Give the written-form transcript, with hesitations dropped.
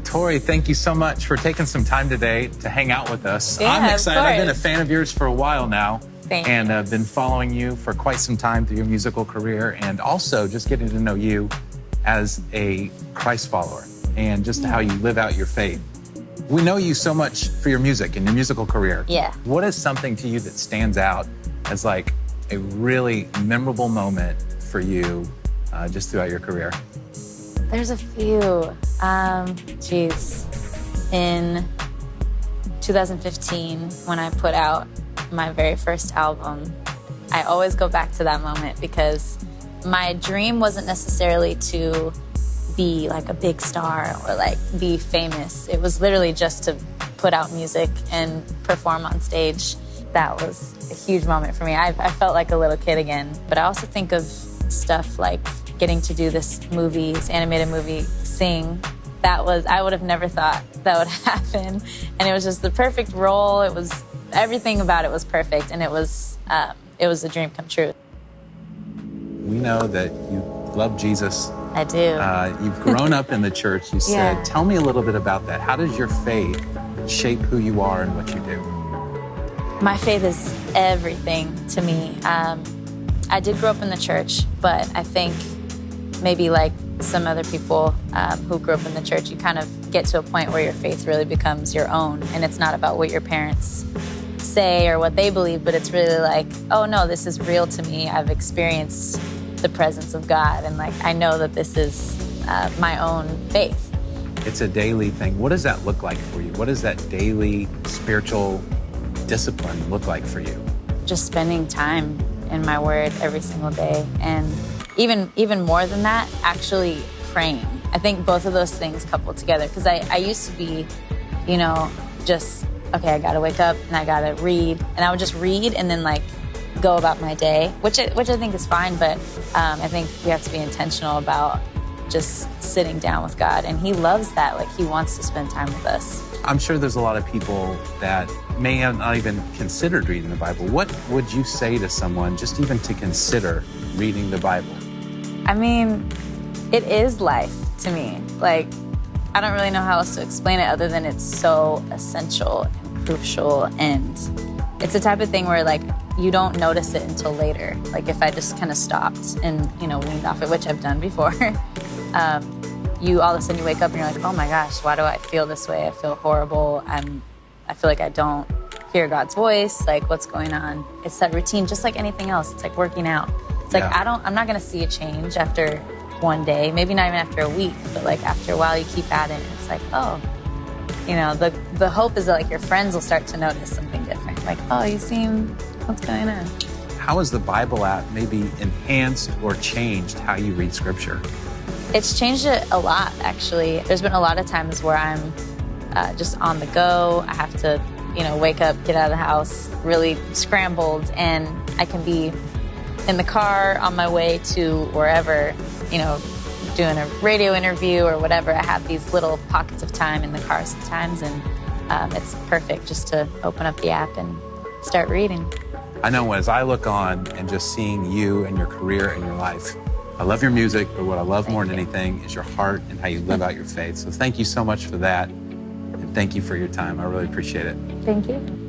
Tori, thank you so much for taking some time today to hang out with us. Yeah, I'm excited. I've been a course. fan of yours for a while now. Thank and you. I've been following you for quite some time through your musical career, and also just getting to know you as a Christ follower and just how you live out your faith. We know you so much for your music and your musical career. Yeah. What is something to you that stands out as like a really memorable moment for you just throughout your career? There's a few. In 2015, when I put out my very first album, I always go back to that moment because my dream wasn't necessarily to be like a big star or like be famous. It was literally just to put out music and perform on stage. That was a huge moment for me. I felt like a little kid again. But I also think of stuff like getting to do this animated movie, Sing. I would have never thought that would happen. And it was just the perfect role. Everything about it was perfect. And it was a dream come true. We know that you love Jesus. I do. You've grown up in the church, you said. Yeah. Tell me a little bit about that. How does your faith shape who you are and what you do? My faith is everything to me. I did grow up in the church, but I think maybe like some other people who grew up in the church, you kind of get to a point where your faith really becomes your own, and it's not about what your parents say or what they believe, but it's really like, oh no, this is real to me. I've experienced the presence of God, and like I know that this is my own faith. It's a daily thing. What does that look like for you? What does that daily spiritual discipline look like for you? Just spending time in my word every single day, and even more than that, actually praying. I think both of those things coupled together, because I used to be, just, okay, I gotta wake up and I gotta read, and I would just read and then like go about my day, which I think is fine, but I think we have to be intentional about just sitting down with God, and He loves that. Like He wants to spend time with us. I'm sure there's a lot of people that may have not even considered reading the Bible. What would you say to someone just even to consider reading the Bible? I mean, it is life to me. Like, I don't really know how else to explain it other than it's so essential and crucial, and it's the type of thing where like you don't notice it until later. Like if I just kind of stopped and weaned off it, which I've done before, you all of a sudden you wake up and you're like, oh my gosh, why do I feel this way? I feel horrible. I feel like I don't hear God's voice. Like what's going on? It's that routine, just like anything else. It's like working out. It's like I'm not gonna see a change after one day, maybe not even after a week, but like after a while you keep at it. It's like, oh, the hope is that like your friends will start to notice something different. Like, oh, what's going on? How has the Bible app maybe enhanced or changed how you read Scripture? It's changed it a lot, actually. There's been a lot of times where I'm just on the go. I have to, wake up, get out of the house, really scrambled, and I can be in the car on my way to wherever, doing a radio interview or whatever. I have these little pockets of time in the car sometimes, and it's perfect just to open up the app and start reading. I know as I look on and just seeing you and your career and your life, I love your music, but what I love more than anything is your heart and how you live out your faith. So thank you so much for that, and thank you for your time. I really appreciate it. Thank you.